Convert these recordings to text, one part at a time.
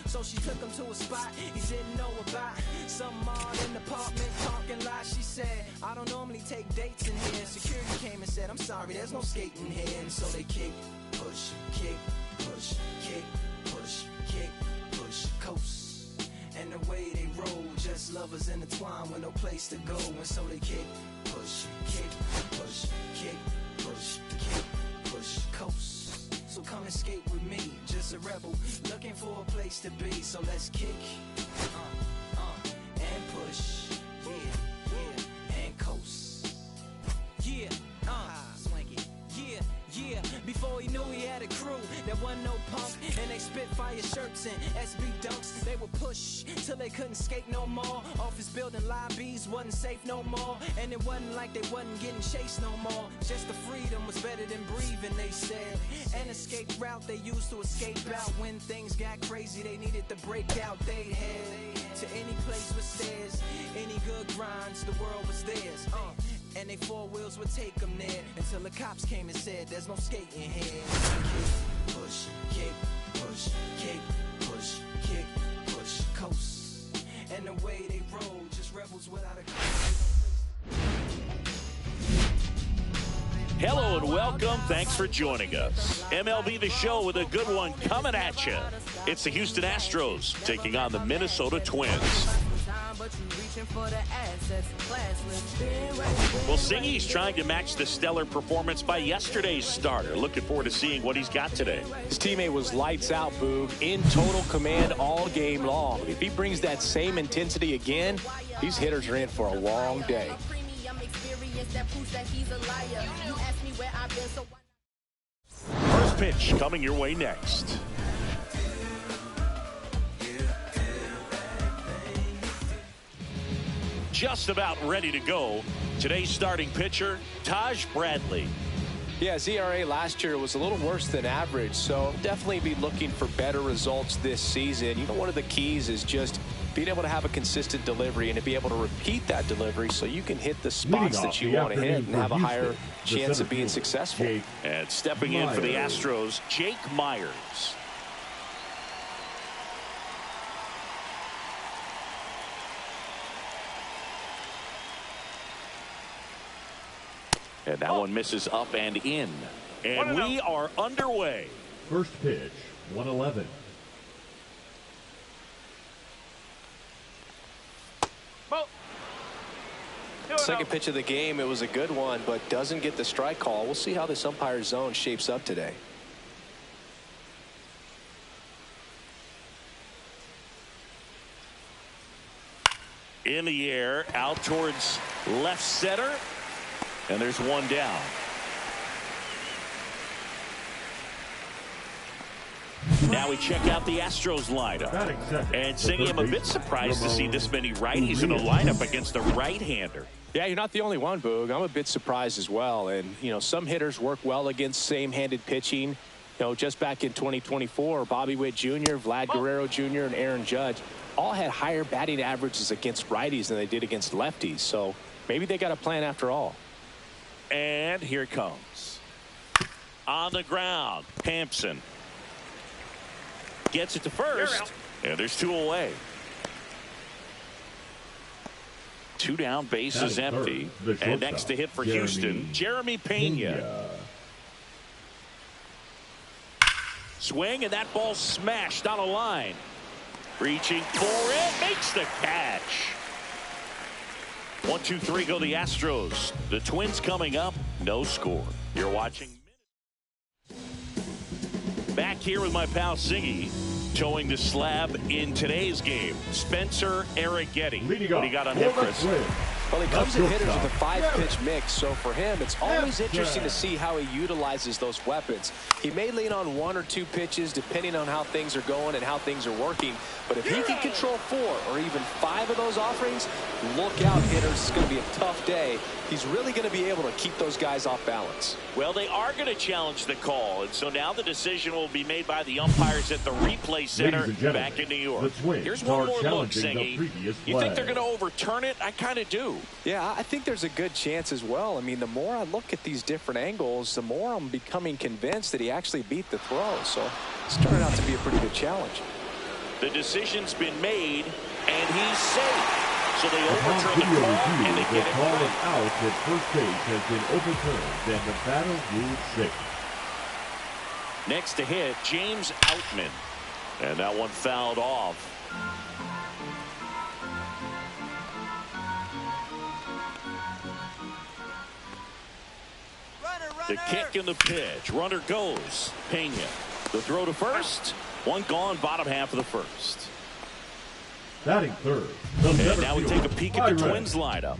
So she took him to a spot he didn't know about. Some modern apartment parking lot. She said, I don't normally take dates in here. Security came and said, I'm sorry, there's no skating here. And so they kick, push, kick, push, kick, push, kick, push, coast. And the way they roll, just lovers intertwined with no place to go. And so they kick, push, kick, push, kick, push, kick, push, coast. So come and skate with me, just a rebel, looking for a place to be. So let's kick, and push, yeah, and coast. Yeah, swing it, yeah. Before he knew he had a crew, there wasn't no punk, and they spit fire shirts and SB dunks. They would push till they couldn't skate no more. Office building lobbies wasn't safe no more, and it wasn't like they wasn't getting chased no more. Just the freedom was better than breathing, they said. An escape route they used to escape out when things got crazy. They needed to break out. They head to any place with stairs, any good grinds, the world was theirs. And they four wheels would take them there until the cops came and said, there's no skating here. Kick, push, kick, push, kick, push, kick, push, coast. And the way they roll, just rebels without a cause. Hello and welcome. Thanks for joining us. MLB The Show with a good one coming at you. It's the Houston Astros taking on the Minnesota Twins. Well, Singy's trying to match the stellar performance by yesterday's starter. Looking forward to seeing what he's got today. His teammate was lights out, Boog, in total command all game long. If he brings that same intensity again, these hitters are in for a long day. First pitch coming your way next. Just about ready to go. Today's starting pitcher, Taj Bradley. Yeah, his ERA last year was a little worse than average, so definitely be looking for better results this season. You know, one of the keys is just being able to have a consistent delivery and to be able to repeat that delivery so you can hit the spots that you want to hit and have a higher chance of being successful. And stepping in for the Astros, Jake Myers. And that one misses up and in. And we are underway. First pitch, 111. Second pitch of the game, it was a good one, but doesn't get the strike call. We'll see how this umpire's zone shapes up today. In the air, out towards left center. And there's one down. Now we check out the Astros lineup. And Singy, I'm a bit surprised to see this many righties in a lineup against a right-hander. Yeah, you're not the only one, Boog. I'm a bit surprised as well. And, you know, some hitters work well against same-handed pitching. You know, just back in 2024, Bobby Witt Jr., Vlad Guerrero Jr., and Aaron Judge all had higher batting averages against righties than they did against lefties. So maybe they got a plan after all. And here it comes. On the ground, Hampson gets it to first. And there's two away. Two down, bases empty. And next to hit for Houston, Jeremy Pena. Swing, and that ball smashed on a line. Reaching for it, makes the catch. 1, 2, 3 go the Astros. The Twins coming up, no score. You're watching. Back here with my pal Singy, towing the slab in today's game. Spencer Arrighetti. What do you got on him, Chris? Well, he comes in hitters with a 5-pitch mix, so for him, it's always interesting to see how he utilizes those weapons. He may lean on 1 or 2 pitches depending on how things are going and how things are working, but if he can control 4 or even 5 of those offerings, look out, hitters. It's going to be a tough day. He's really going to be able to keep those guys off balance. Well, they are going to challenge the call, and so now the decision will be made by the umpires at the replay center back in New York. Here's one more look, Singy. You think they're going to overturn it? I kind of do. Yeah, I think there's a good chance as well. I mean, the more I look at these different angles, the more I'm becoming convinced that he actually beat the throw. So it's turned out to be a pretty good challenge. The decision's been made, and he's safe. So they overturn the call, and they get it call right. Out at first base has been overturned, and the batter ruled safe. Next to hit, James Outman. And that one fouled off. The kick and the pitch. Runner goes. Pena. The throw to first. One gone, bottom half of the first. Batting third. And now we take a peek at the Twins lineup.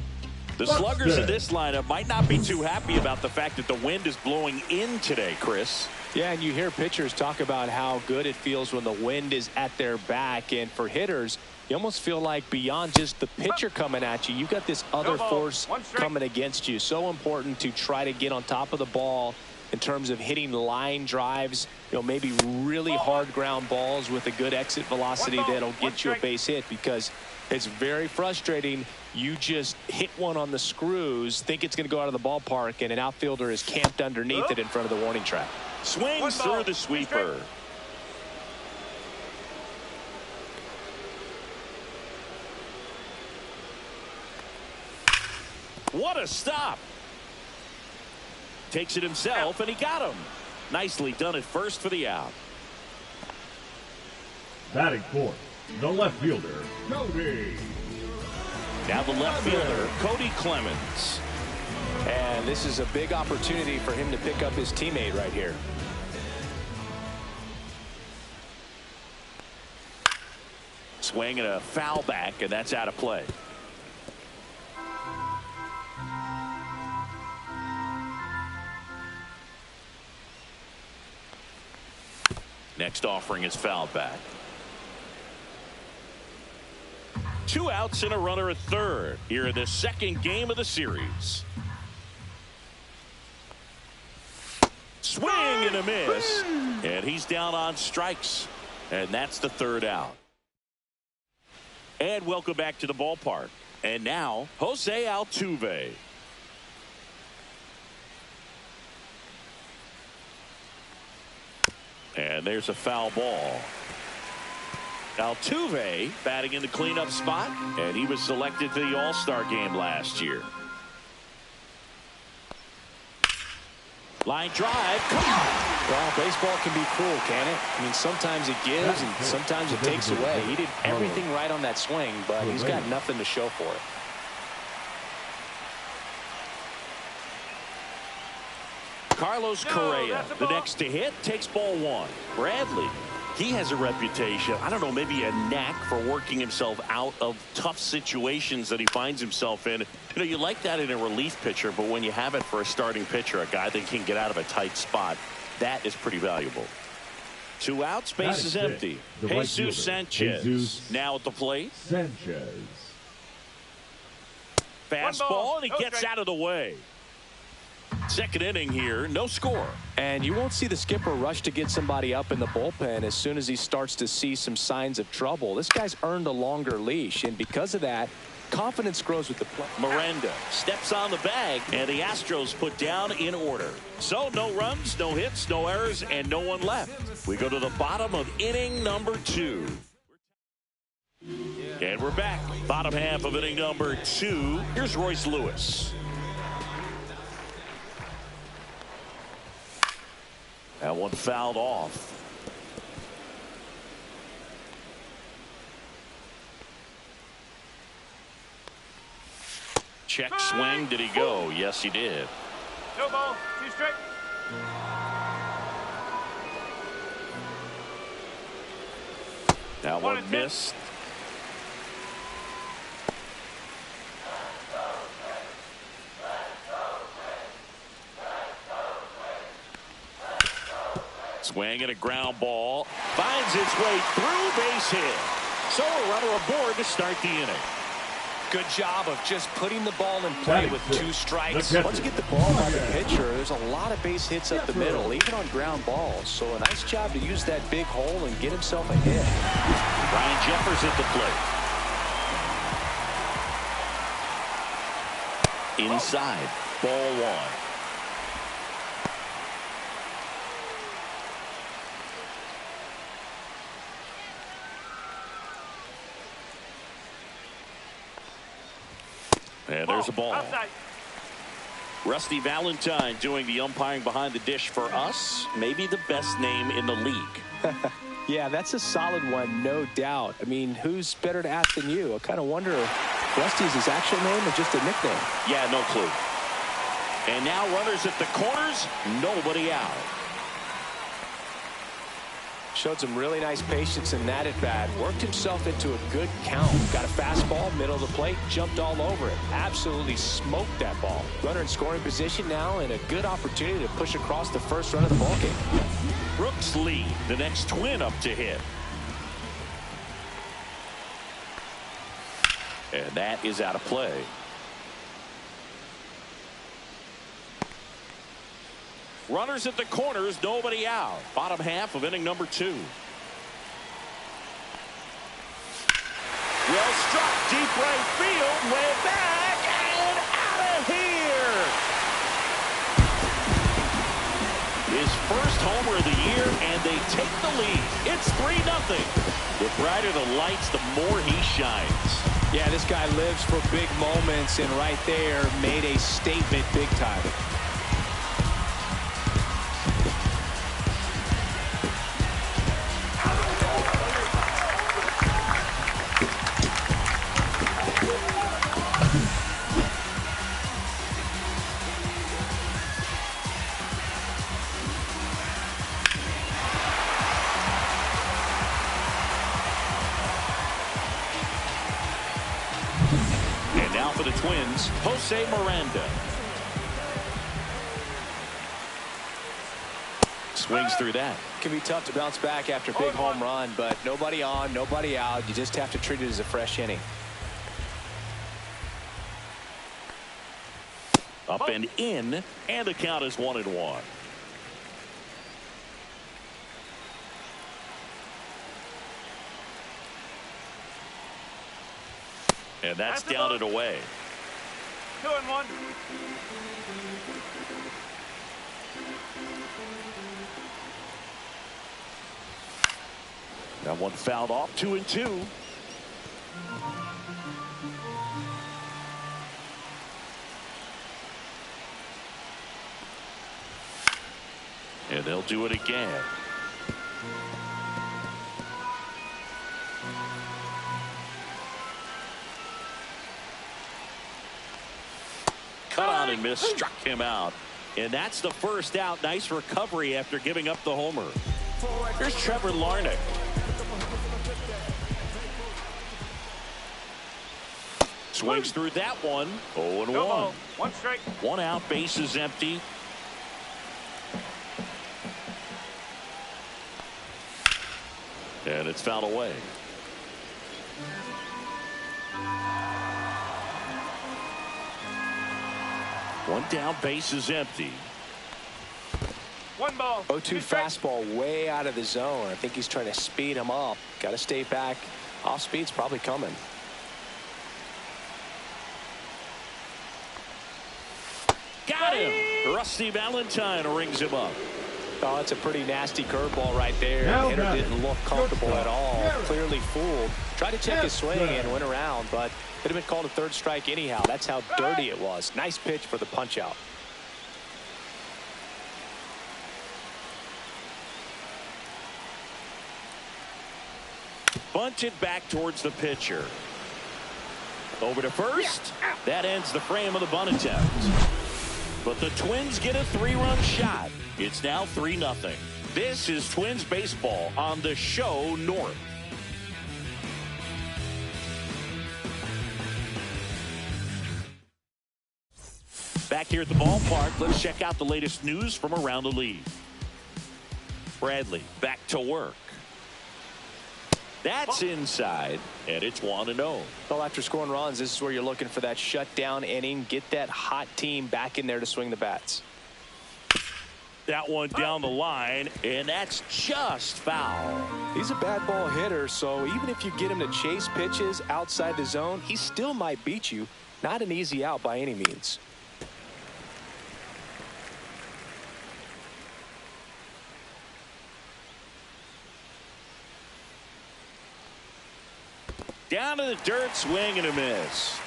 The sluggers in this lineup might not be too happy about the fact that the wind is blowing in today, Chris. Yeah, and you hear pitchers talk about how good it feels when the wind is at their back. And for hitters, you almost feel like beyond just the pitcher coming at you, you've got this other force coming against you. So important to try to get on top of the ball in terms of hitting line drives, maybe really hard ground balls with a good exit velocity that'll get you a base hit, because it's very frustrating. You just hit one on the screws, think it's going to go out of the ballpark, and an outfielder is camped underneath it in front of the warning track. Swings through the sweeper. What a stop. Takes it himself, and he got him. Nicely done at first for the out. Batting fourth, the left fielder, Cody. Now the left fielder, Cody Clemens. And this is a big opportunity for him to pick up his teammate right here. Swing and a foul back, and that's out of play. Next offering is fouled back. 2 outs and a runner at third here in the second game of the series. Swing and a miss, and he's down on strikes, and that's the third out. And welcome back to the ballpark. And now Jose Altuve. And there's a foul ball. Altuve batting in the cleanup spot, and he was selected to the All-Star game last year. Line drive. Come on. Well, baseball can be cruel, can it? I mean, sometimes it gives and sometimes it takes away. He did everything right on that swing, but he's got nothing to show for it. Carlos Correa, the next to hit, takes ball one. Bradley, he has a reputation, I don't know, maybe a knack for working himself out of tough situations that he finds himself in. You like that in a relief pitcher, but when you have it for a starting pitcher, a guy that can get out of a tight spot, that is pretty valuable. 2 outs, base is empty. Jesus Sanchez now at the plate. Sanchez. Fastball, and he gets out of the way. Second inning here, no score. And you won't see the skipper rush to get somebody up in the bullpen as soon as he starts to see some signs of trouble. This guy's earned a longer leash, and because of that, confidence grows with the play. Miranda steps on the bag, and the Astros put down in order. So no runs, no hits, no errors, and no one left. We go to the bottom of inning number 2. And we're back. Bottom half of inning number 2. Here's Royce Lewis. That one fouled off. Check swing. Did he go? Yes, he did. No ball. 2 strike. That one missed. Swing and a ground ball. Finds its way through, base hit. So a runner aboard to start the inning. Good job of just putting the ball in play with 2 strikes. Once you get the ball by the pitcher, there's a lot of base hits up the middle, even on ground balls. So a nice job to use that big hole and get himself a hit. Ryan Jeffers at the plate. Inside, ball 1. And there's a ball. Outside. Rusty Valentine doing the umpiring behind the dish for us. Maybe the best name in the league. Yeah, that's a solid one, no doubt. I mean, who's better to ask than you? I kind of wonder if Rusty is his actual name or just a nickname. Yeah, no clue. And now runners at the corners, nobody out. Showed some really nice patience in that at bat. Worked himself into a good count. Got a fastball, middle of the plate, jumped all over it. Absolutely smoked that ball. Runner in scoring position now and a good opportunity to push across the first run of the ballgame. Brooks Lee, the next Twin up to hit. And that is out of play. Runners at the corners, nobody out. Bottom half of inning number 2. Well struck, deep right field, way back, and out of here. His first homer of the year, and they take the lead. It's 3-0. The brighter the lights, the more he shines. Yeah, this guy lives for big moments, and right there made a statement big time. For the Twins, Jose Miranda. Swings through that. Can be tough to bounce back after a big home run, but nobody on, nobody out. You just have to treat it as a fresh inning. Up and in, and the count is 1-1. And that's down and away. 2-1. That one fouled off. 2-2. And they'll do it again. Cut on and miss, struck him out. And that's the first out. Nice recovery after giving up the homer. Here's Trevor Larnach. Swings through that one. 0-1. 1 strike. 1 out, bases empty. And it's fouled away. One down, base is empty. 1 ball. 0-2 fastball way out of the zone. I think he's trying to speed him up. Got to stay back. Off speed's probably coming. Got him. Rusty Valentine rings him up. Oh, that's a pretty nasty curveball right there. The hitter didn't look comfortable at all. Clearly fooled. Tried to check his swing and went around, but could have been called a third strike anyhow. That's how dirty it was. Nice pitch for the punch out. Bunted back towards the pitcher. Over to first. That ends the frame of the bunt attempt. But the Twins get a 3-run shot. It's now 3-0. This is Twins baseball on the show North. Back here at the ballpark, let's check out the latest news from around the league. Bradley back to work. That's inside, and it's 1-0. Well, after scoring runs, this is where you're looking for that shutdown inning. Get that hot team back in there to swing the bats. That one down the line, and that's just foul. He's a bad ball hitter, so even if you get him to chase pitches outside the zone, he still might beat you. Not an easy out by any means. Down to the dirt, swing and a miss.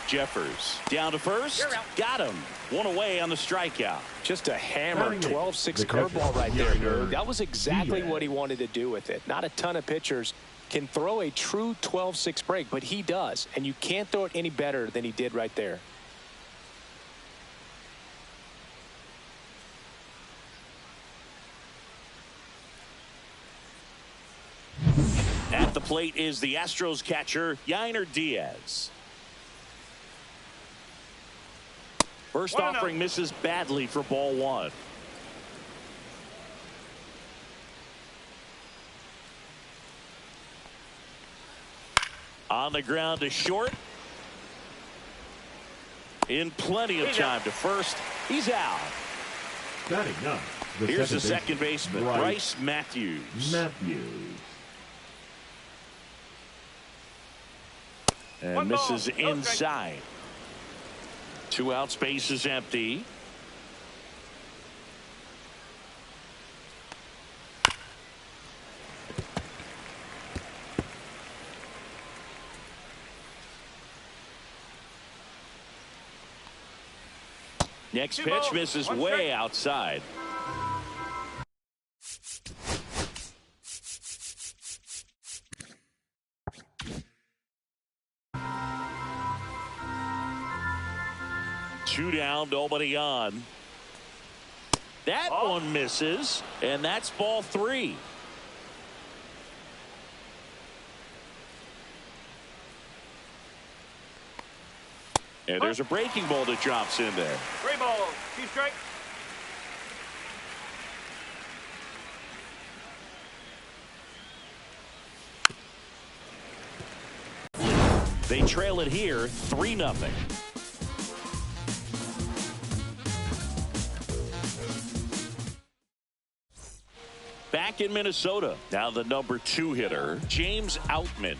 Jeffers down to first. Got him. One away on the strikeout. Just a hammer 12-6 curveball right there, Gerg. That was exactly what he wanted to do with it. Not a ton of pitchers can throw a true 12-6 break, but he does. And you can't throw it any better than he did right there. At the plate is the Astros catcher, Yainer Diaz. First offering misses badly for ball one. On the ground to short. In plenty of time to first. He's out. Batting up. Here's the second baseman, Bryce Matthews. And misses inside. 2 out, space is empty. Next pitch misses way outside. Two down, nobody on. That one misses, and that's ball 3. And there's a breaking ball that drops in there. 3 balls, 2 strikes. They trail it here 3-0. Back in Minnesota, now the number 2 hitter, James Outman.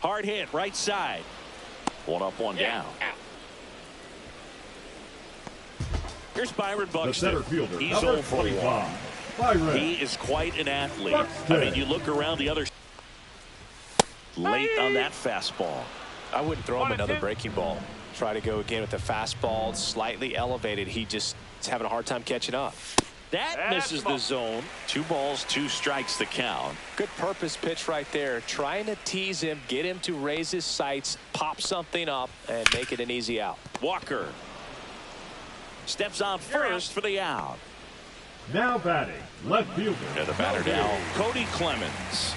Hard hit, right side. 1 up, 1 down. Here's Byron Buxton. He's 0 for 1. He is quite an athlete. I mean, you look around the other late on that fastball. I wouldn't throw him another breaking ball. Try to go again with the fastball, slightly elevated. He just is having a hard time catching up. That misses the zone. 2 balls, 2 strikes the count. Good purpose pitch right there. Trying to tease him, get him to raise his sights, pop something up, and make it an easy out. Walker steps on first for the out. Now batting, left fielder. And the batter now, Cody Clemens.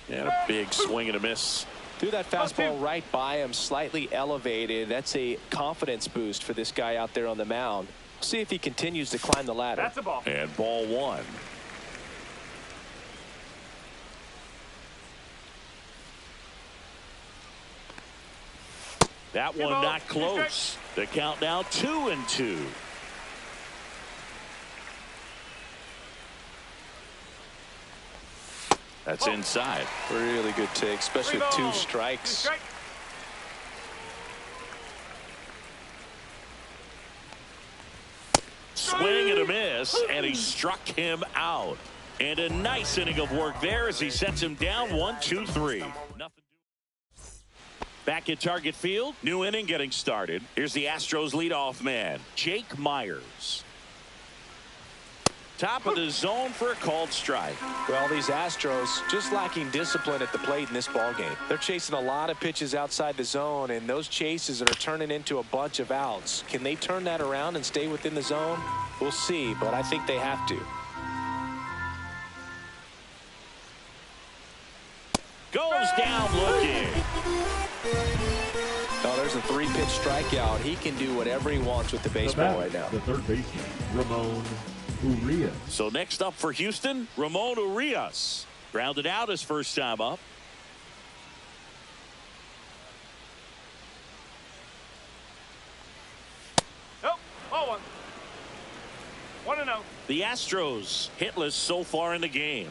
And a big swing and a miss. Threw that fastball right by him, slightly elevated. That's a confidence boost for this guy out there on the mound. See if he continues to climb the ladder. That's a ball. And ball 1. That one not close. The count now 2-2. That's inside. Really good take, especially with 2 strikes. Swing and a miss, and he struck him out. And a nice inning of work there as he sets him down 1-2-3. Nothing. Back at Target Field, new inning getting started. Here's the Astros leadoff man, Jake Myers. Top of the zone for a called strike. Well, these Astros just lacking discipline at the plate in this ballgame. They're chasing a lot of pitches outside the zone, and those chases are turning into a bunch of outs. Can they turn that around and stay within the zone? We'll see, but I think they have to. Goes down looking. Oh, there's a 3-pitch strikeout. He can do whatever he wants with the baseball right now. The third baseman, Ramon Urias. So next up for Houston, Ramon Urias. Grounded out his first time up. Nope. Ball 1. 1-0. The Astros hitless so far in the game.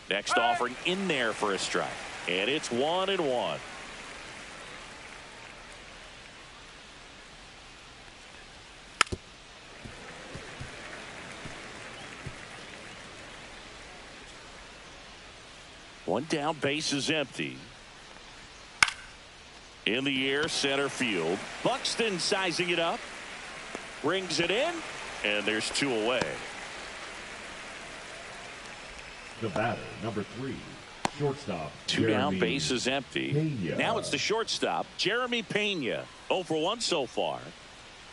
Next offering in there for a strike. And it's 1-1. One down, base is empty. In the air, center field. Buxton sizing it up. Brings it in, and there's 2 away. The batter, number 3, shortstop. 2 down, base is empty. Pena. Now it's the shortstop, Jeremy Pena. 0 for 1 so far.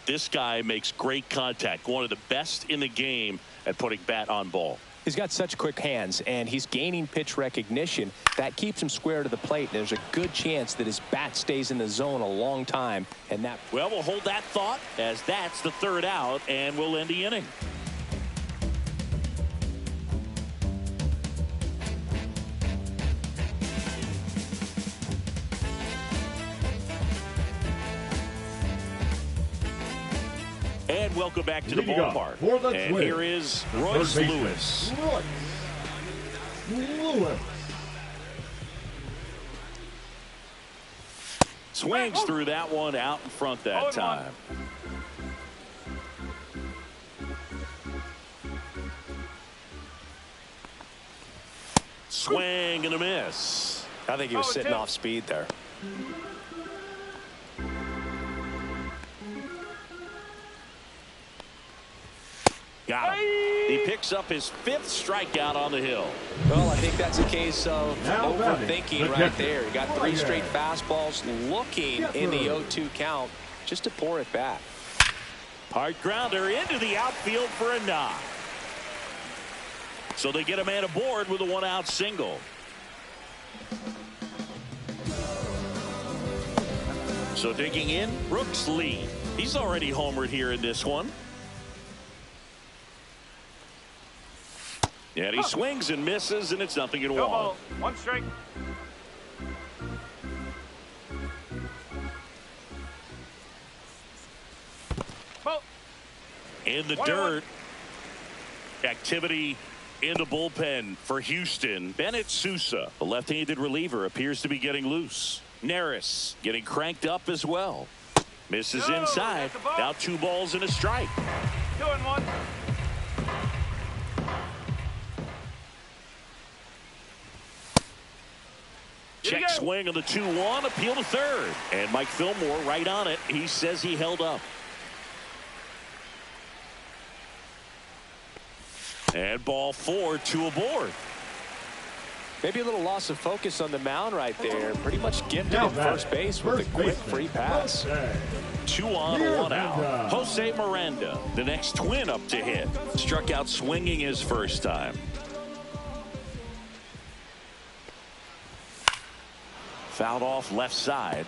This guy makes great contact. One of the best in the game at putting bat on ball. He's got such quick hands, and he's gaining pitch recognition. That keeps him square to the plate. There's a good chance that his bat stays in the zone a long time. And that. Well, we'll hold that thought as that's the 3rd out, and we'll end the inning. And welcome back to the ballpark. And here is Royce Lewis. Swings through that one out in front that time. Swing and a miss. I think he was sitting off speed there. Got him. He picks up his 5th strikeout on the hill. Well, I think that's a case of overthinking right there. He got 3 straight fastballs, looking in the 0-2 count just to pour it back. Hard grounder into the outfield for a knock. So they get a man aboard with a 1-out single. So digging in, Brooks Lee. He's already homered here in this one. And he swings and misses, and it's 0-1. 1 strike. Ball. In the dirt. Activity in the bullpen for Houston. Bennett Sousa, the left-handed reliever, appears to be getting loose. Neris getting cranked up as well. Misses inside. Now 2 balls and a strike. 2-1. Check swing on the 2-1, appeal to 3rd. And Mike Fillmore right on it. He says he held up. And ball 4, 2 aboard. Maybe a little loss of focus on the mound right there. Pretty much gifted at first base with a quick free pass. 2 on, 1 out. Jose Miranda, the next twin up to hit. Struck out swinging his first time. Fouled off left side.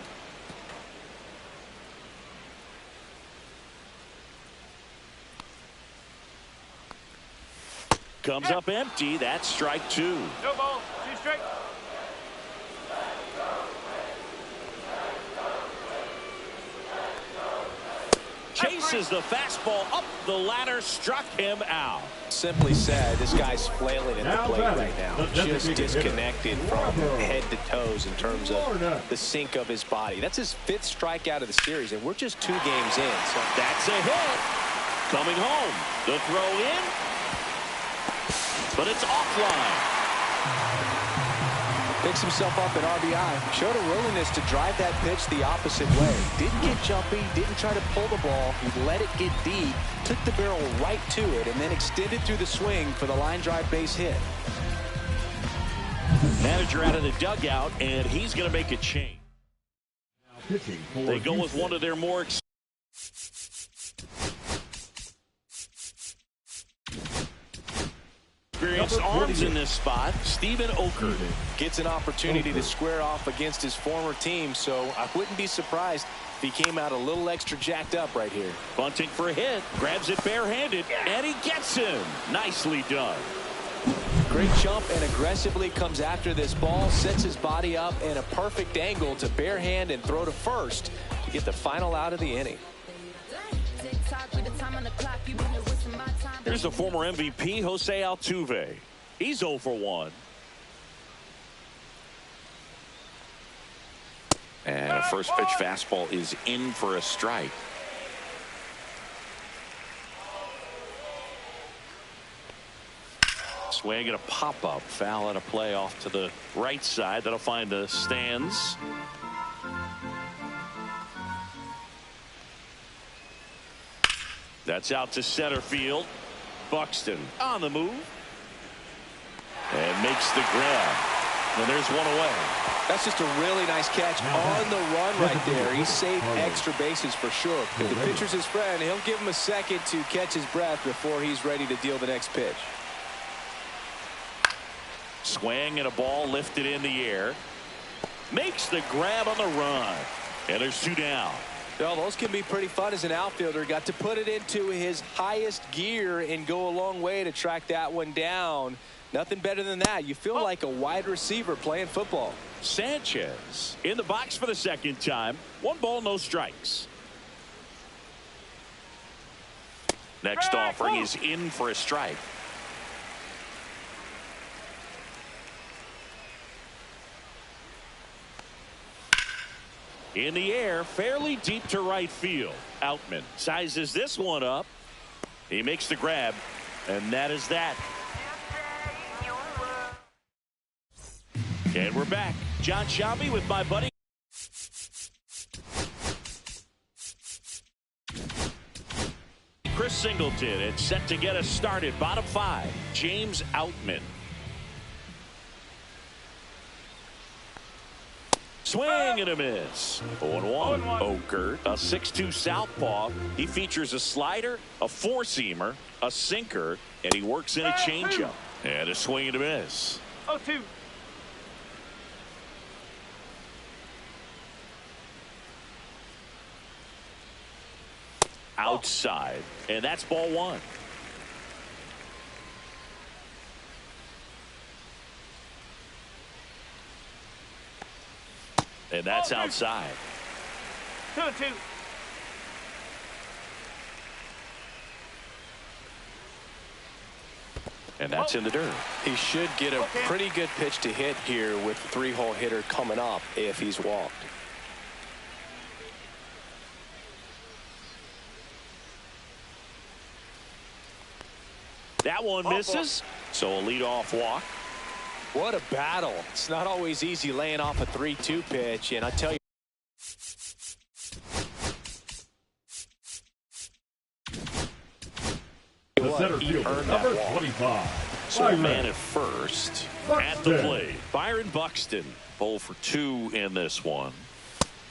Comes up empty. That's strike 2. No ball. 2 strike. Chases the fastball up the ladder, struck him out. Simply said, this guy's flailing at the plate right now. Just disconnected from head to toes in terms of the sink of his body. That's his 5th strikeout of the series, and we're just 2 games in. So that's a hit. Coming home. The throw in. But it's offline. Picks himself up at RBI. Showed a willingness to drive that pitch the opposite way. Didn't get jumpy, didn't try to pull the ball. He let it get deep, took the barrel right to it, and then extended through the swing for the line drive base hit. Manager out of the dugout, and he's going to make a change. They go with one of their more experienced arms in this spot. Stephen Oker gets an opportunity to square off against his former team, so I wouldn't be surprised if he came out a little extra jacked up right here. Bunting for a hit, grabs it barehanded, and he gets him. Nicely done. Great jump and aggressively comes after this ball, sets his body up in a perfect angle to barehand and throw to first to get the final out of the inning. Here's the former MVP, Jose Altuve. He's 0 for 1. And a first pitch fastball is in for a strike. Swing and a pop-up. Foul and a play off to the right side. That'll find the stands. That's out to center field. Buxton on the move. And makes the grab. And there's one away. That's just a really nice catch on the run right there. He saved extra bases for sure. If the pitcher's his friend, he'll give him a second to catch his breath before he's ready to deal the next pitch. Swing and a ball lifted in the air. Makes the grab on the run. And there's 2 down. Well, those can be pretty fun as an outfielder. Got to put it into his highest gear and go a long way to track that one down. Nothing better than that. You feel like a wide receiver playing football. Sanchez in the box for the second time. 1 ball, no strikes. Next offering is in for a strike. In the air, fairly deep to right field. Outman sizes this one up. He makes the grab, and that is that. And we're back. John Shambi with my buddy Chris Singleton. It's set to get us started. Bottom 5, James Outman. Swing and a miss. 0-1. Oker, a 6'2 southpaw. He features a slider, a 4-seamer, a sinker, and he works in a changeup. And a swing and a miss. 0-2. Outside, and that's ball 1. And that's outside. 2-2. And that's in the dirt. He should get a pretty good pitch to hit here with the 3-hole hitter coming up if he's walked. That one misses. So a leadoff walk. What a battle. It's not always easy laying off a 3-2 pitch, and I tell you, The center fielder, number 25. So a man at first. At the plate, Byron Buxton. 0 for 2 in this one.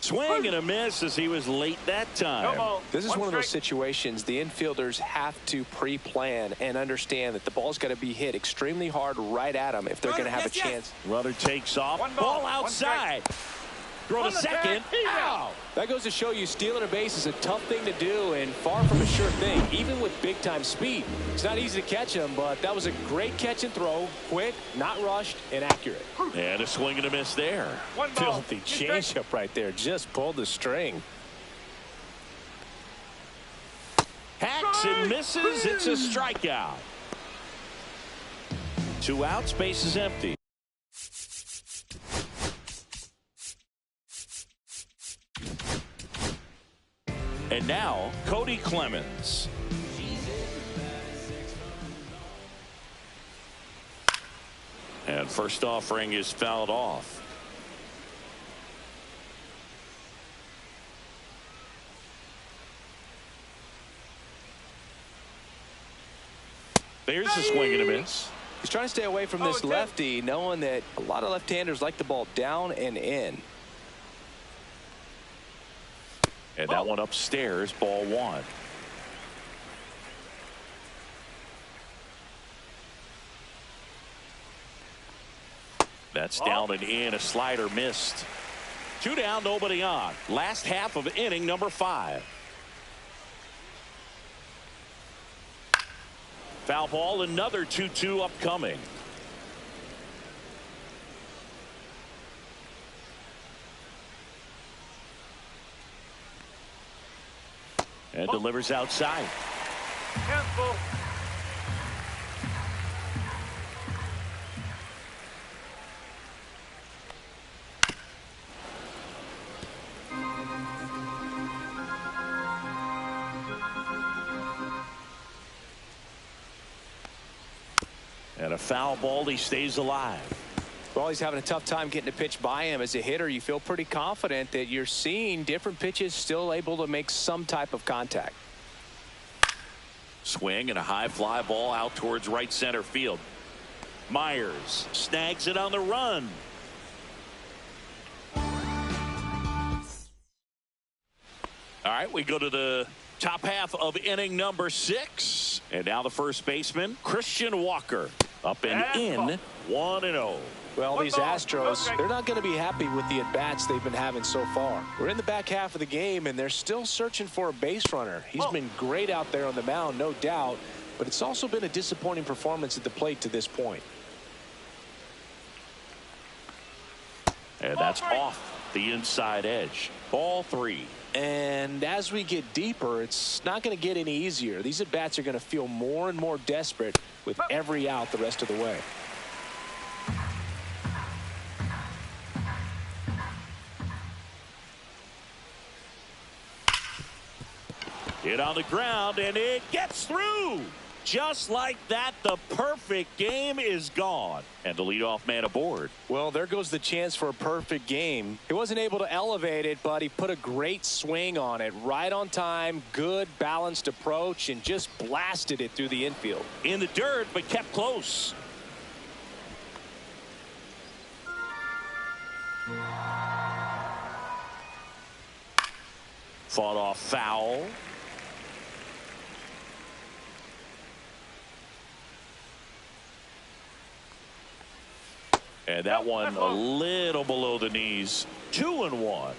Swing and a miss as he was late that time. this is one of those situations the infielders have to pre-plan and understand that the ball's got to be hit extremely hard right at them if they're going to have a chance. Runner takes off. Ball outside. Throw to second. Out. That goes to show you stealing a base is a tough thing to do and far from a sure thing, even with big-time speed. It's not easy to catch him, but that was a great catch and throw. Quick, not rushed, and accurate. And a swing and a miss there. Filthy changeup right there. Just pulled the string. Hacks and misses. It's a strikeout. 2 outs. Base is empty. And now, Cody Clemens. And first offering is fouled off. There's a swing and a miss. He's trying to stay away from this lefty, knowing that a lot of left-handers like the ball down and in. And that one upstairs, ball 1. That's down and in. A slider missed. 2 down, nobody on. Last half of inning number 5. Foul ball, another 2-2 upcoming. And delivers outside. Careful. And a foul ball, he stays alive. Well, he's having a tough time getting a pitch by him. As a hitter, you feel pretty confident that you're seeing different pitches still able to make some type of contact. Swing and a high fly ball out towards right center field. Myers snags it on the run. All right, we go to the top half of inning number 6. And now the first baseman, Christian Walker, up and in, 1-0. Well, these Astros, they're not going to be happy with the at-bats they've been having so far. We're in the back half of the game, and they're still searching for a base runner. He's been great out there on the mound, no doubt, but it's also been a disappointing performance at the plate to this point. And that's off the inside edge. Ball 3. And as we get deeper, it's not going to get any easier. These at-bats are going to feel more and more desperate with every out the rest of the way. Hit on the ground, and it gets through. Just like that, the perfect game is gone. And the leadoff man aboard. Well, there goes the chance for a perfect game. He wasn't able to elevate it, but he put a great swing on it. Right on time, good balanced approach, and just blasted it through the infield. In the dirt, but kept close. Fought off foul. And that one a little below the knees. 2-1.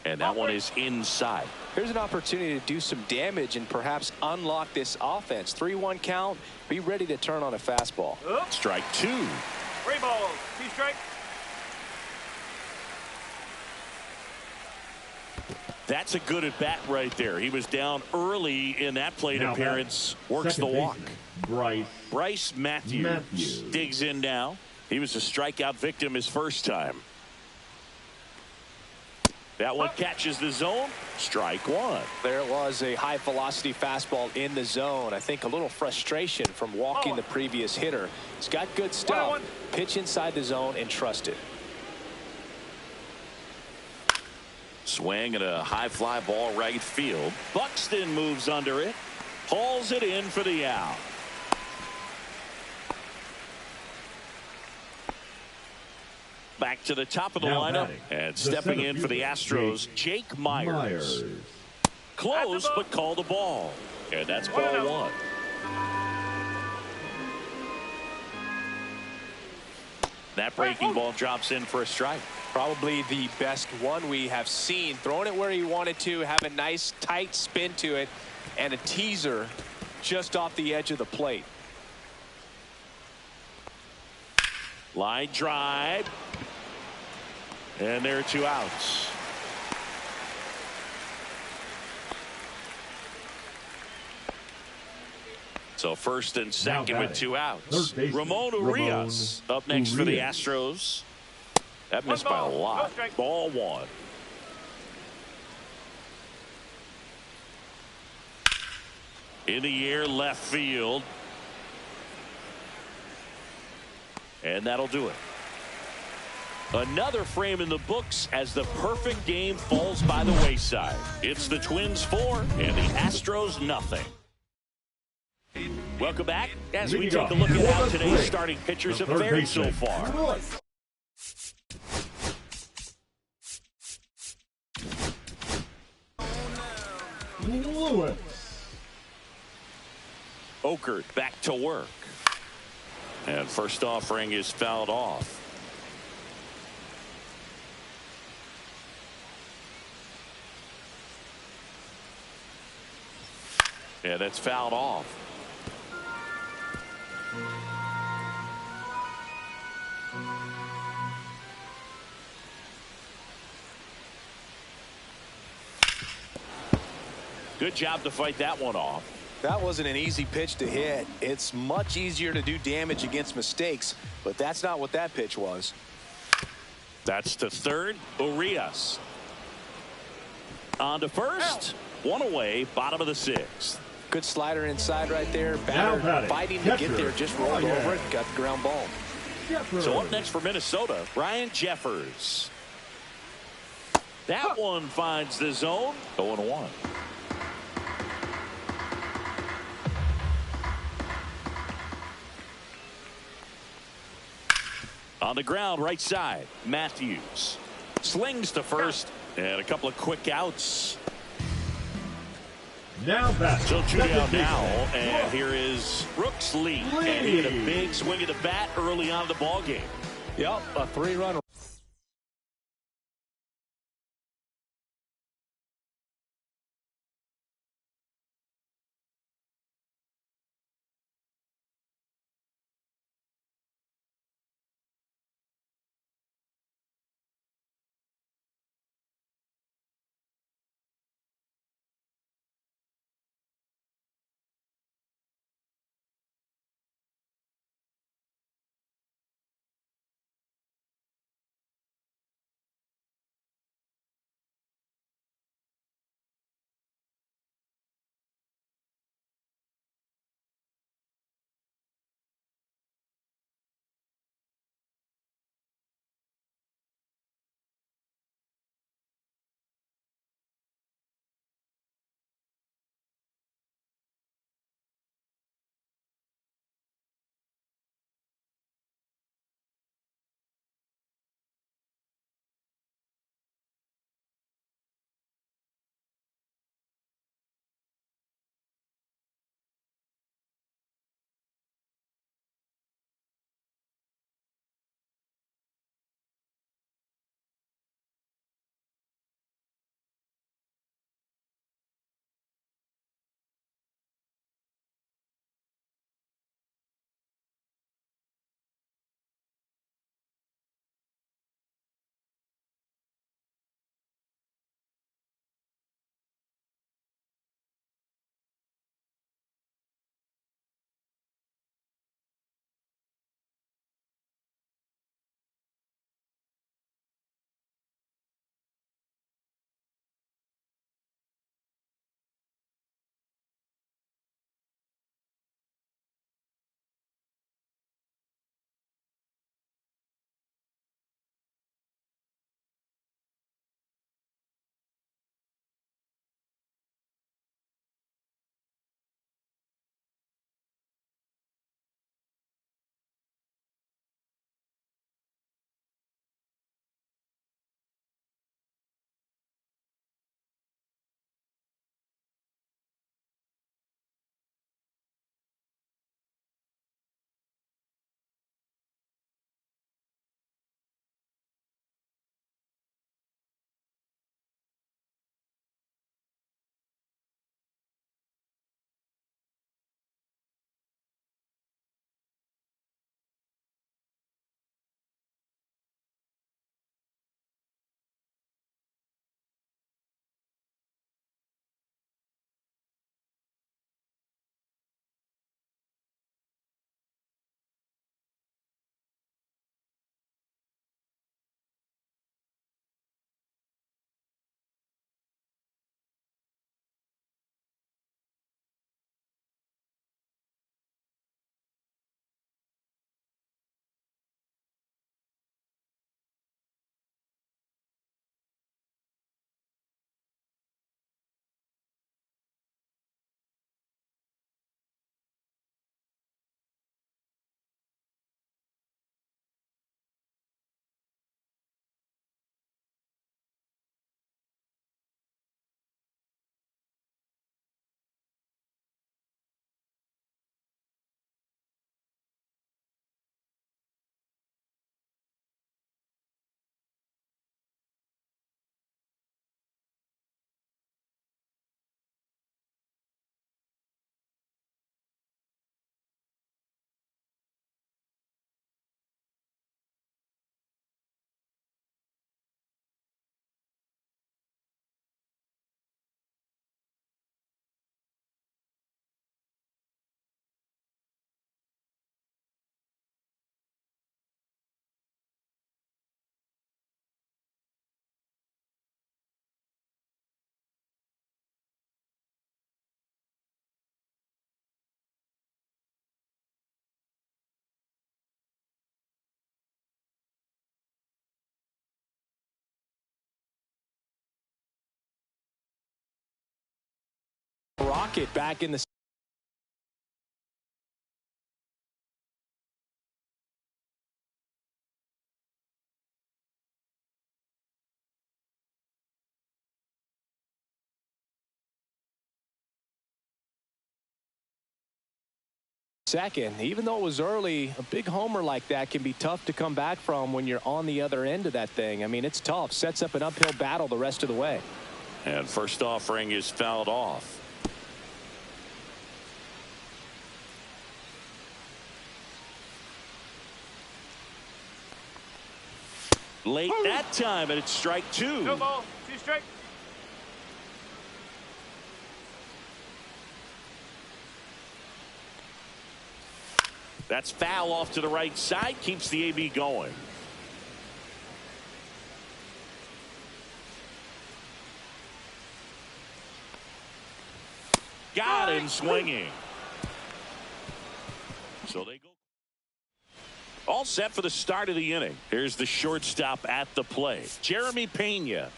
And that one is inside. Here's an opportunity to do some damage and perhaps unlock this offense. 3-1 count. Be ready to turn on a fastball. Strike 2. 3 balls, 2 strikes. That's a good at bat right there. He was down early in that plate appearance. Works the walk. Bryce Matthews digs in now. He was a strikeout victim his first time. That one catches the zone. Strike 1. There it was, a high velocity fastball in the zone. I think a little frustration from walking the previous hitter. He's got good stuff. Pitch inside the zone and trust it. Swing and a high fly ball right field. Buxton moves under it. Hauls it in for the out. Back to the top of the lineup. And stepping in for the Astros, Jake Myers. Close, but called the ball. And that's ball 1. That breaking ball drops in for a strike. Probably the best one we have seen. Throwing it where he wanted to, have a nice tight spin to it, and a teaser just off the edge of the plate. Line drive. And there are 2 outs. So first and second with 2 outs. Ramon Urias up next for the Astros. That missed by a lot. Ball 1. In the air, left field. And that'll do it. Another frame in the books as the perfect game falls by the wayside. It's the Twins 4 and the Astros nothing. Welcome back as we take a look at how today's starting pitchers have fared so far. Okert back to work. And first offering is fouled off. Yeah, that's fouled off. Good job to fight that one off. That wasn't an easy pitch to hit. It's much easier to do damage against mistakes, but that's not what that pitch was. That's to third. Urias. On to first. One away, bottom of the 6th. Good slider inside right there. Now Batter batting, fighting to get catcher, there. Just rolled Ryan. over it. Got the ground ball. Jeffers. So up next for Minnesota, Ryan Jeffers. That one finds the zone. 0-1. On the ground, right side, Matthews slings to first, and a couple of quick outs. Now batting, So two second down baseman, now, and Brooks. here is Brooks Lee. And he had a big swing of the bat early on in the ball game. Yep, a 3-run pocket back in the second. Even though it was early, a big homer like that can be tough to come back from when you're on the other end of that thing. I mean, it's tough. Sets up an uphill battle the rest of the way. And first offering is fouled off. Late that time, and it's strike two. No ball, 2 strike. That's foul off to the right side. Keeps the AB going. Got him swinging. So they go. All set for the start of the inning. Here's the shortstop at the plate, Jeremy Pena.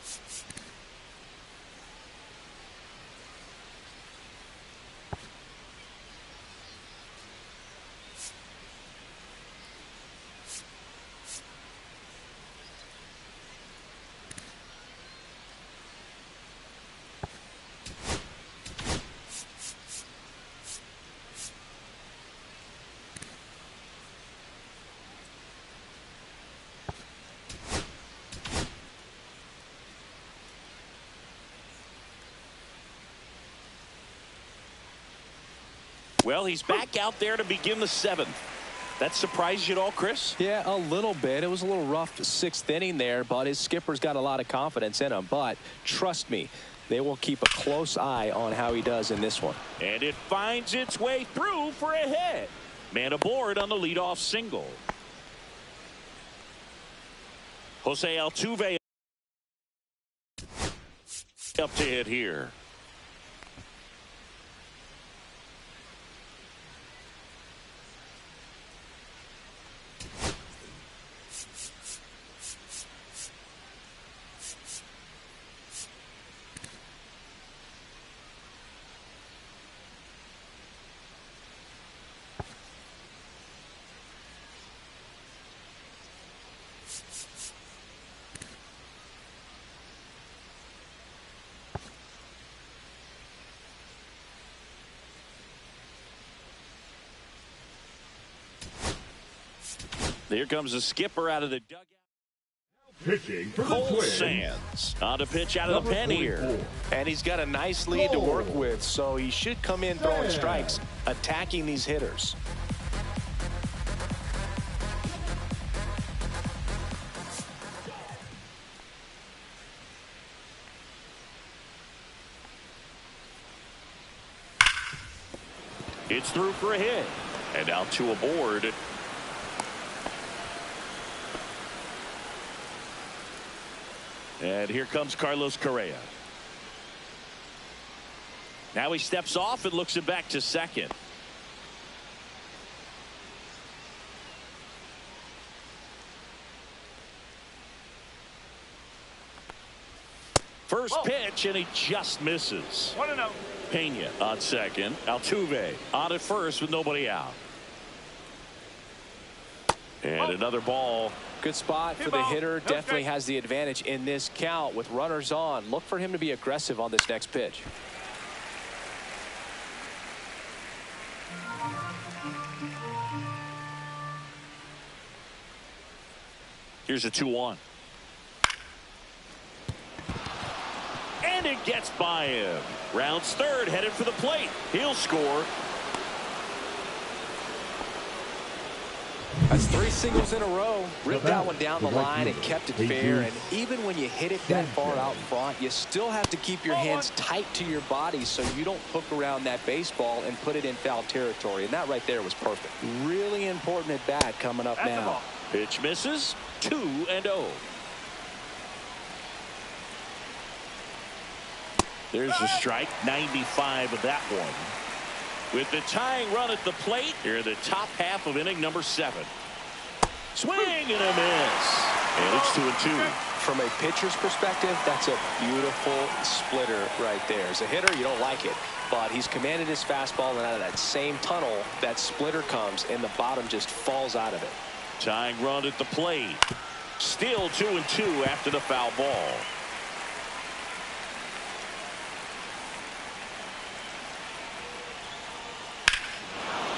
Well, he's back out there to begin the 7th. That surprised you at all, Chris? Yeah, a little bit. It was a little rough 6th inning there, but his skipper's got a lot of confidence in him. But trust me, they will keep a close eye on how he does in this one. And it finds its way through for a hit. Man aboard on the leadoff single. Jose Altuve up to hit here. Here comes the skipper out of the dugout. Pitching for the Cole Twins. Sands on to pitch out of the pen here. And he's got a nice lead to work with, so he should come in throwing strikes, attacking these hitters. It's through for a hit. And now 2 aboard. And here comes Carlos Correa. Now he steps off and looks it back to second. First pitch, and he just misses. 1-0. Pena on second. Altuve on at first with nobody out. And another ball. Good spot for the hitter. Definitely has the advantage in this count with runners on. Look for him to be aggressive on this next pitch. Here's a 2-1. And it gets by him. Rounds third, headed for the plate. He'll score. That's 3 singles in a row. Ripped that one down the line and kept it fair. And even when you hit it that far out front, you still have to keep your hands tight to your body so you don't hook around that baseball and put it in foul territory. And that right there was perfect. Really important at bat coming up now. Pitch misses. 2-0. There's the strike. 95 of that one. With the tying run at the plate, here in the top half of inning number 7. Swing and a miss. And it's 2-2. From a pitcher's perspective, that's a beautiful splitter right there. As a hitter, you don't like it, but he's commanded his fastball, and out of that same tunnel, that splitter comes, and the bottom just falls out of it. Tying run at the plate. Still 2-2 after the foul ball.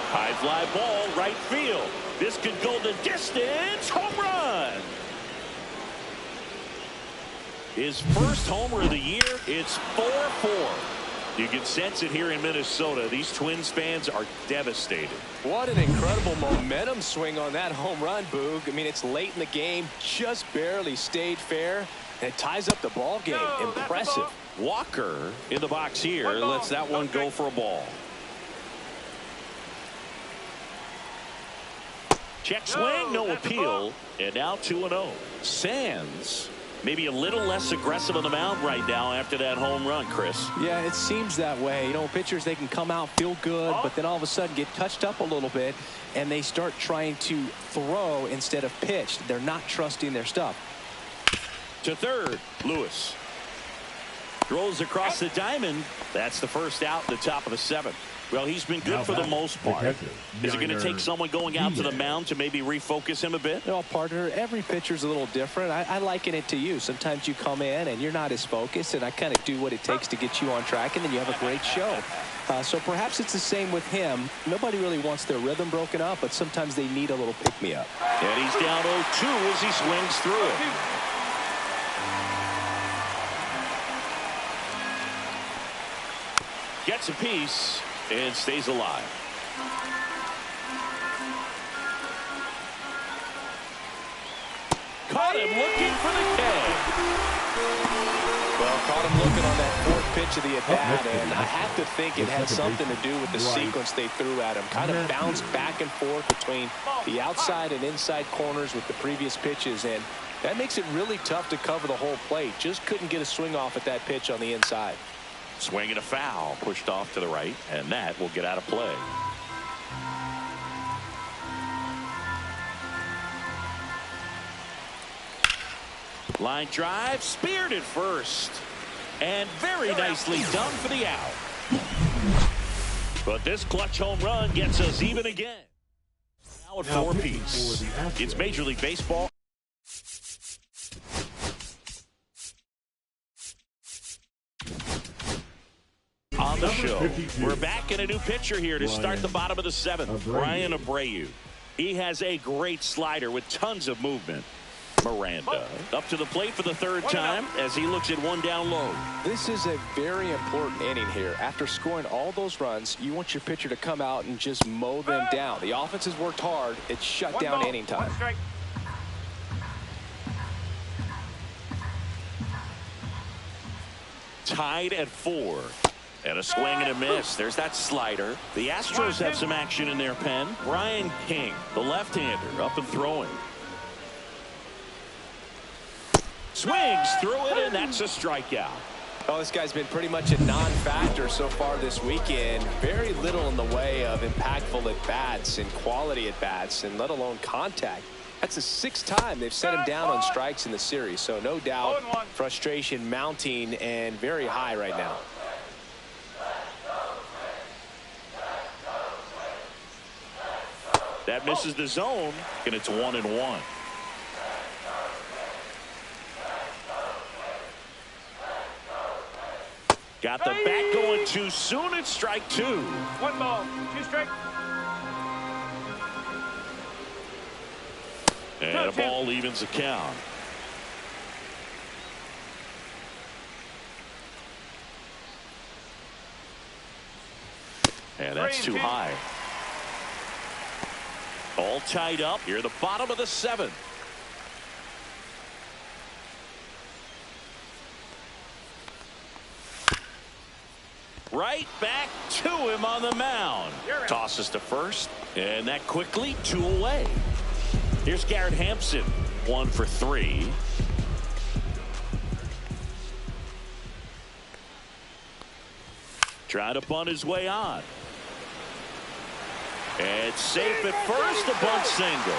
High fly ball, right field. This could go the distance. Home run. His first homer of the year. It's 4-4. You can sense it here in Minnesota. These Twins fans are devastated. What an incredible momentum swing on that home run, Boog. I mean, it's late in the game, just barely stayed fair, and it ties up the ball game. Impressive. Walker in the box here lets that one go for a ball. Check swing, no appeal, and now 2-0. Sands maybe a little less aggressive on the mound right now after that home run, Chris. Yeah, it seems that way. You know, pitchers, they can come out, feel good, but then all of a sudden get touched up a little bit, and they start trying to throw instead of pitch. They're not trusting their stuff. To third, Lewis. Throws across the diamond. That's the first out in the top of the seventh. Well, he's been good for the most part. Is it going to take someone going out to the mound to maybe refocus him a bit? No, partner, every pitcher's a little different. I liken it to you. Sometimes you come in and you're not as focused, and I kind of do what it takes to get you on track, and then you have a great show. So perhaps it's the same with him. Nobody really wants their rhythm broken up, but sometimes they need a little pick-me-up. And he's down 0-2 as he swings through it. Gets a piece and stays alive. Caught him looking for the K. Well, caught him looking on that fourth pitch of the at-bat, and I have to think it had something to do with the sequence they threw at him. Kind of bounced back and forth between the outside and inside corners with the previous pitches, and that makes it really tough to cover the whole plate. Just couldn't get a swing off at that pitch on the inside. Swing and a foul, pushed off to the right, and that will get out of play. Line drive, speared at first, and very nicely done for the out. But this clutch home run gets us even again. Now at 4 apiece. It's Major League Baseball. On the show, we're back in a new pitcher here to start the bottom of the seventh. Brian Abreu. He has a great slider with tons of movement. Miranda up to the plate for the third time as he looks at one down low. This is a very important inning here. After scoring all those runs, you want your pitcher to come out and just mow them down. The offense has worked hard. It's shut down inning time. Tied at 4. And a swing and a miss. There's that slider. The Astros have some action in their pen. Brian King, the left-hander, up and throwing. Swings through it, and that's a strikeout. Oh, this guy's been pretty much a non-factor so far this weekend. Very little in the way of impactful at-bats and quality at-bats, and let alone contact. That's the 6th time they've set him down on strikes in the series, so no doubt frustration mounting and very high right now. That misses the zone, and it's 1-1. Got the bat going too soon. It's strike 2. 1 ball, 2 strikes. And a ball evens the count. And that's too high. All tied up here at the bottom of the 7th. Right back to him on the mound. Tosses to first, and that quickly 2 away. Here's Garrett Hampson, 1 for 3. Trying to bunt his way on. And safe at first, a bunt single.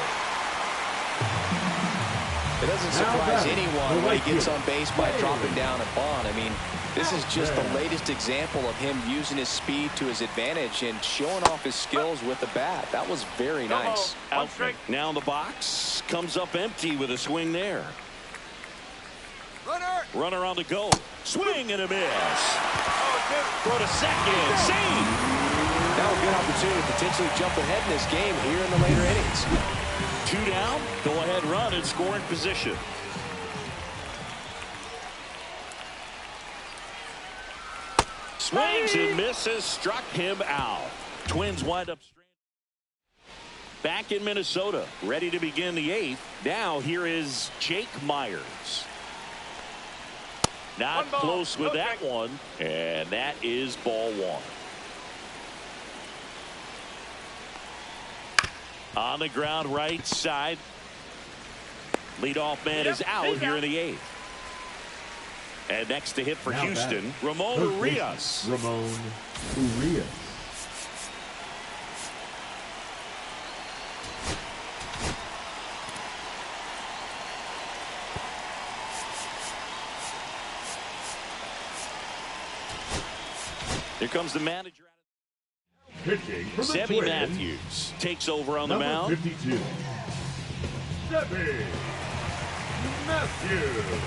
It doesn't surprise anyone when he gets on base by dropping down a bunt. I mean, this is just the latest example of him using his speed to his advantage and showing off his skills with the bat. That was very nice. Outman now in the box, comes up empty with a swing there. Runner on the go. Swing and a miss. Throw to second. Save. Now a good opportunity to potentially jump ahead in this game here in the later innings. 2 down. Go ahead run and scoring position. Swings and misses. Struck him out. Twins wind up stranded. Back in Minnesota. Ready to begin the 8th. Now here is Jake Myers. Not close with that one. And that is ball 1. On the ground right side. Leadoff man is out here in the 8th. And next to hit for Houston, Ramon Urias. Ramon Urias. Here comes the manager. Pitching for the Sebby Twins, Matthews takes over on the number mound. 52. Sebby Matthews.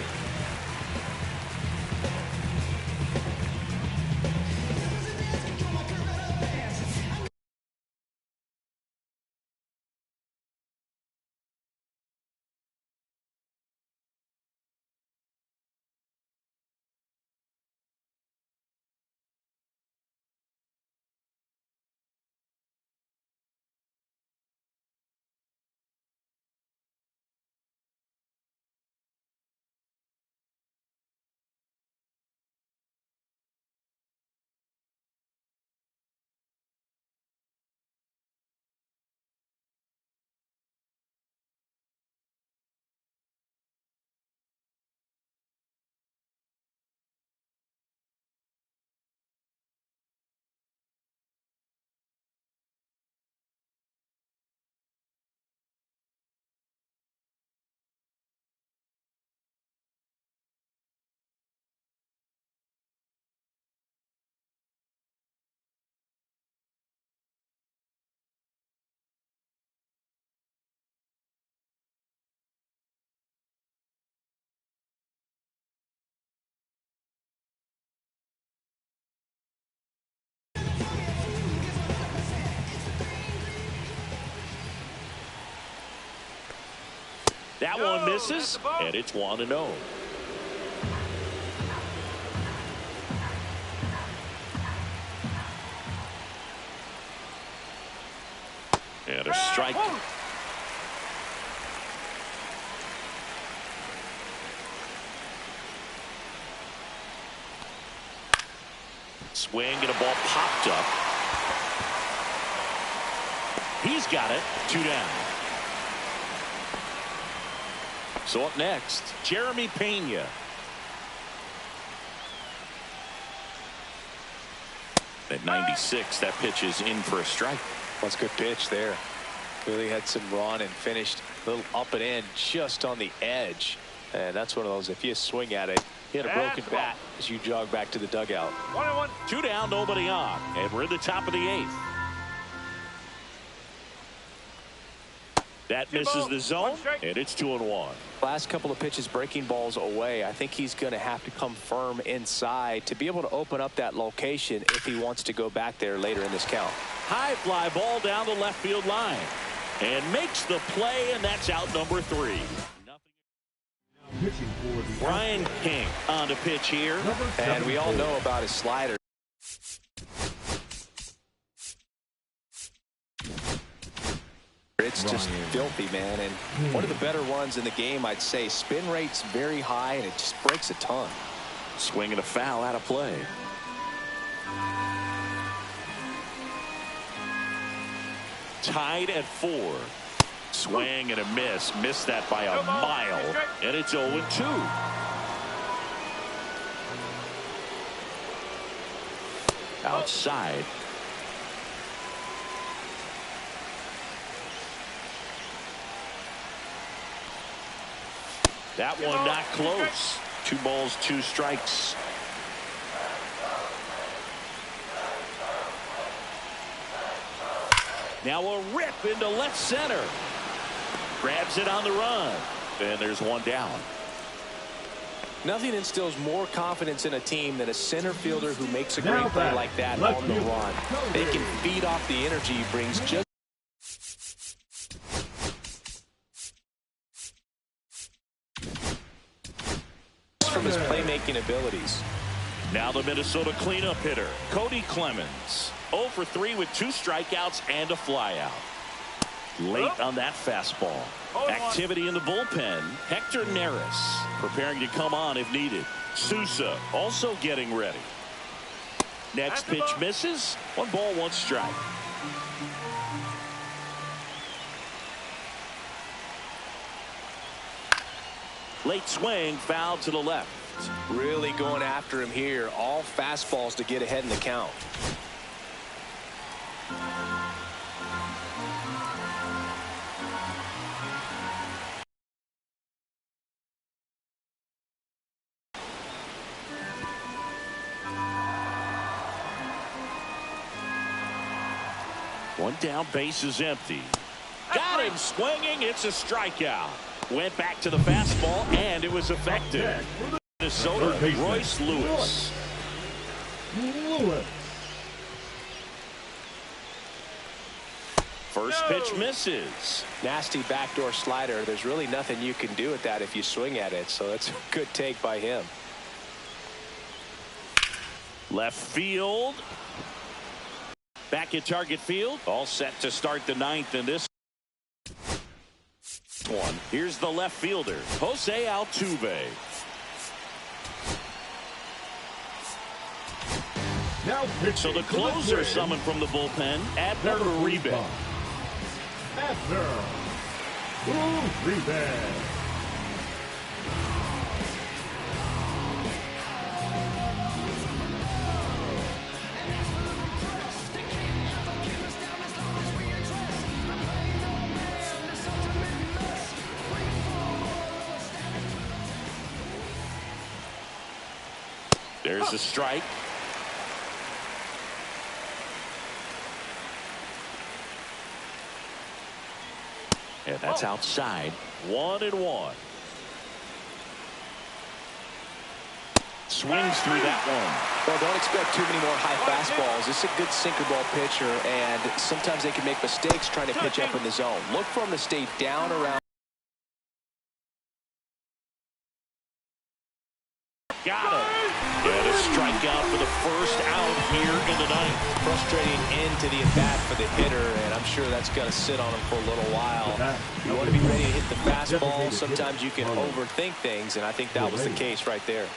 That one misses, and it's 1-0. And a strike. Swing and a ball popped up. He's got it. 2 down. So up next, Jeremy Pena. At 96, that pitch is in for a strike. That's a good pitch there. Really had some run and finished a little up and in just on the edge. And that's one of those, if you swing at it, hit a broken bat as you jog back to the dugout. 1-1. 2 down, nobody on. And we're in the top of the 8th. That misses the zone, and it's 2-1. Last couple of pitches breaking balls away. I think he's going to have to come firm inside to be able to open up that location if he wants to go back there later in this count. High fly ball down the left field line. And makes the play, and that's out number 3. Pitching for the Brian King on the pitch here. And we all know about his slider. It's just filthy, man, and one of the better ones in the game, I'd say. Spin rate's very high, and it just breaks a ton. Swing and a foul out of play. Tied at 4. Swing and a miss. Missed that by a mile, and it's 0-2. Outside. That one not close. 2 balls, 2 strikes. Now a rip into left center. Grabs it on the run. And there's 1 down. Nothing instills more confidence in a team than a center fielder who makes a great play like that on the run. They can feed off the energy he brings just from his playmaking abilities. Now the Minnesota cleanup hitter, Cody Clemens. 0 for 3 with 2 strikeouts and a flyout. Late on that fastball. Activity in the bullpen. Hector Neris preparing to come on if needed. Sousa also getting ready. Next pitch misses. 1 ball, 1 strike. Late swing, foul to the left. Really going after him here. All fastballs to get ahead in the count. One down, base is empty. Got him swinging. It's a strikeout. Went back to the fastball, and it was effective. Minnesota, Royce Lewis. First pitch misses. Nasty backdoor slider. There's really nothing you can do with that if you swing at it, so that's a good take by him. Left field. Back at target field. All set to start the 9th in this one. Here's the left fielder, Jose Altuve. So the closer summoned from the bullpen, Abner Uribe. There's a strike. And that's outside. 1-1. Swings through that one. Well, don't expect too many more high fastballs. This is a good sinker ball pitcher, and sometimes they can make mistakes trying to pitch up in the zone. Look for him to stay down around. Got it. And a strikeout for the first out here in the 9th. Frustrating end to the at-bat for the hitter, and I'm sure that's going to sit on him for a little while. You want to be ready to hit the fastball. Sometimes you can overthink things, and I think that was the case right there.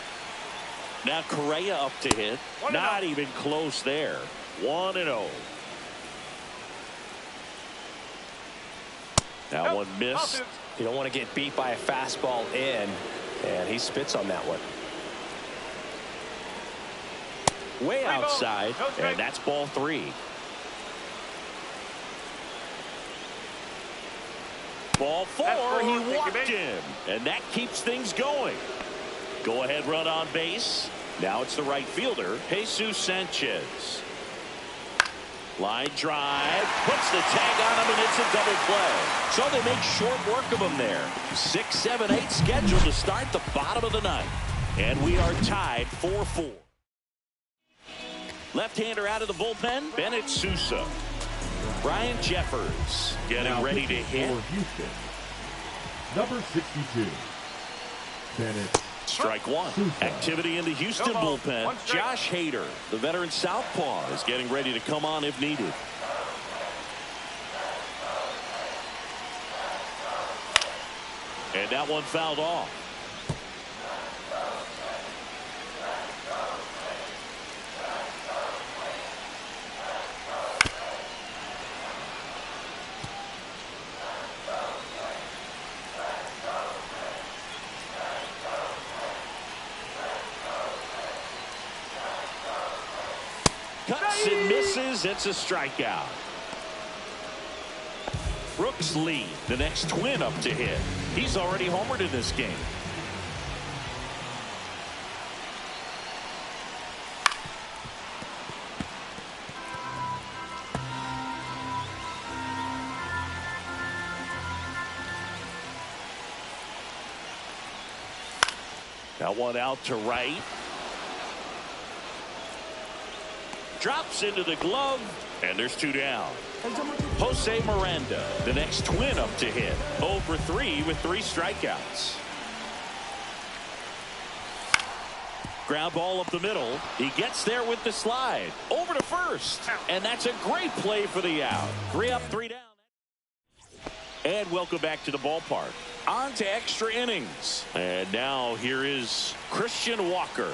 Now Correa up to hit. Not even close there. 1-0. That one missed. You don't want to get beat by a fastball in, and he spits on that one. Way outside, and that's ball 3. Ball 4, he walked him, and that keeps things going. Go ahead run on base. Now it's the right fielder, Jesus Sanchez. Line drive, puts the tag on him, and it's a double play. So they make short work of him there. 6, 7, 8 scheduled to start the bottom of the 9th. And we are tied 4-4. Left-hander out of the bullpen, Bennett Sousa. Brian Jeffers getting ready to hit. Houston. Number 62, Bennett. Strike 1. Activity in the Houston bullpen. Josh Hader, the veteran southpaw, is getting ready to come on if needed. And that one fouled off. Cuts and misses. It's a strikeout. Brooks Lee, the next twin up to hit. He's already homered in this game. That one out to right. Drops into the glove, and there's 2 down. Jose Miranda, the next twin up to hit. 0 for 3 with 3 strikeouts. Ground ball up the middle. He gets there with the slide. Over to first. And that's a great play for the out. 3 up, 3 down. And welcome back to the ballpark. On to extra innings. And now here is Christian Walker.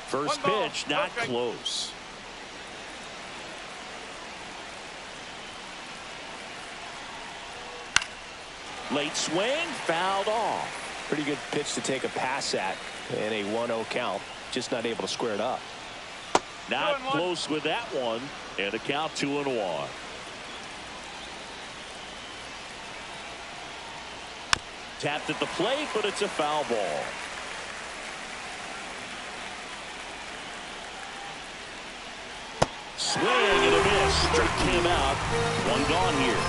First pitch, not close. Late swing, fouled off. Pretty good pitch to take a pass at in a 1-0 count. Just not able to square it up. Not close with that one. And the count 2-1. Tapped at the plate, but it's a foul ball. Swing and a miss. Struck him out. 1 gone here.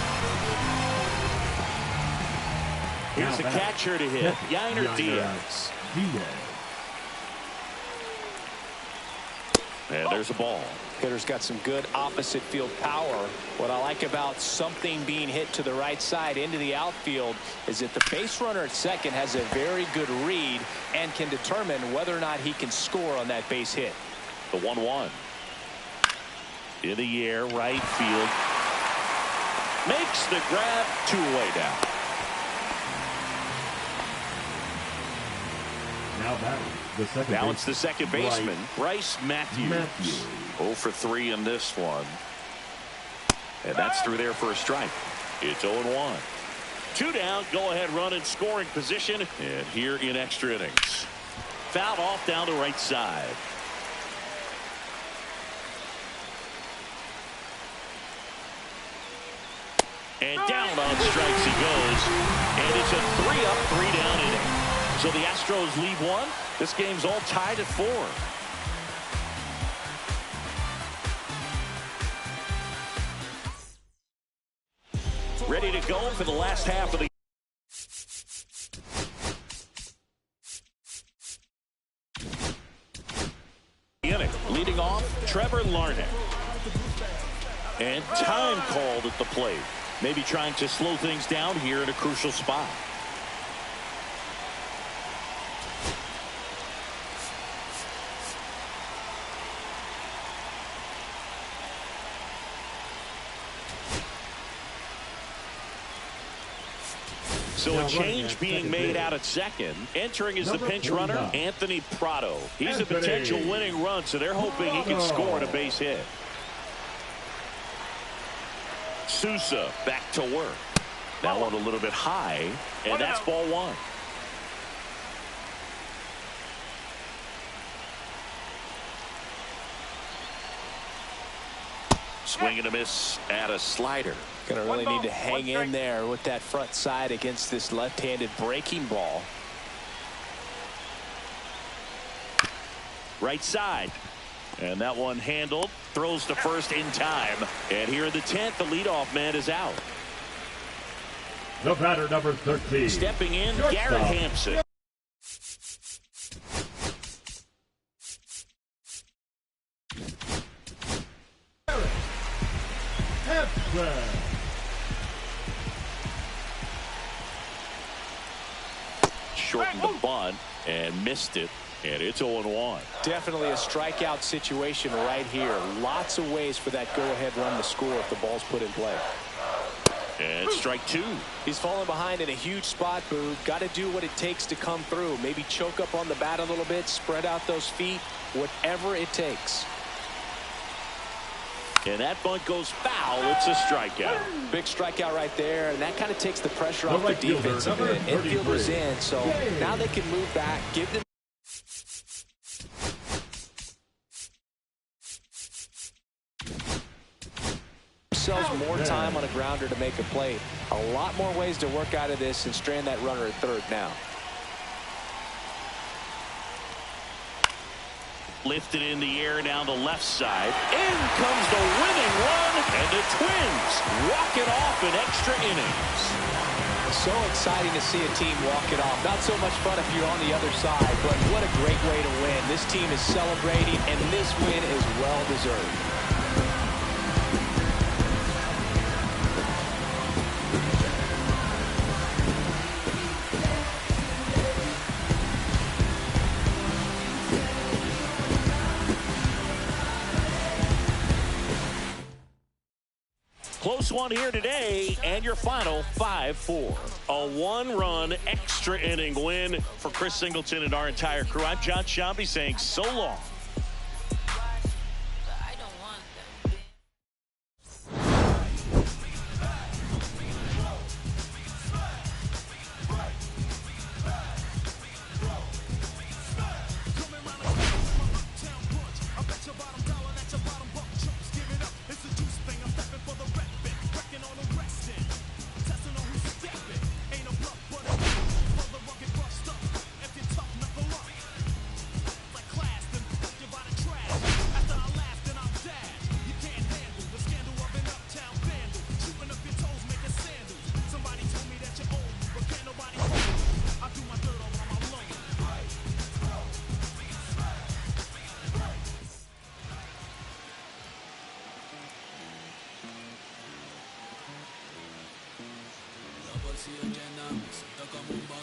Here's the catcher to hit. Yainer Diaz. And there's a ball. Hitter's got some good opposite field power. What I like about something being hit to the right side into the outfield is that the base runner at second has a very good read and can determine whether or not he can score on that base hit. The 1-1. In the air, right field. Makes the grab, 2 away down. Now it's the second baseman, Bryce Matthews. 0 for 3 in this one. And that's through there for a strike. It's 0-1. 2 down, go ahead run in scoring position. And here in extra innings. Fouled off down the right side. And down on strikes he goes. And it's a 3 up, 3 down inning. So the Astros lead 1. This game's all tied at 4. Ready to go for the last half of the inning. Leading off, Trevor Larnach. And time called at the plate. Maybe trying to slow things down here in a crucial spot. So a change being made out at second. Entering is the pinch runner, Anthony Prado. He's a potential winning run, so they're hoping he can score on a base hit. Sousa back to work. That one a little bit high, and that's ball 1. Swing and a miss at a slider. Gonna really need to hang in there with that front side against this left-handed breaking ball. Right side. And that one handled. Throws to first in time. And here in the 10th, the leadoff man is out. The batter, number 13. Stepping in, Garrett Hampson. Shortened the bunt and missed it. And it's 0-1. Definitely a strikeout situation right here. Lots of ways for that go-ahead run to score if the ball's put in play. And strike 2. He's falling behind in a huge spot, Boo. Got to do what it takes to come through. Maybe choke up on the bat a little bit, spread out those feet, whatever it takes. And that bunt goes foul. It's a strikeout. Big strikeout right there, and that kind of takes the pressure off the defense a bit. Infielder's in, so now they can move back, give them themselves more time on a grounder to make a play. A lot more ways to work out of this and strand that runner at third now. Lifted in the air down the left side. In comes the winning run, and the Twins walk it off in extra innings. So exciting to see a team walk it off. Not so much fun if you're on the other side, but what a great way to win. This team is celebrating, and this win is well-deserved. Close one here today, and your final 5-4. A one-run extra inning win for Chris Singleton and our entire crew. I'm John Shambi saying so long.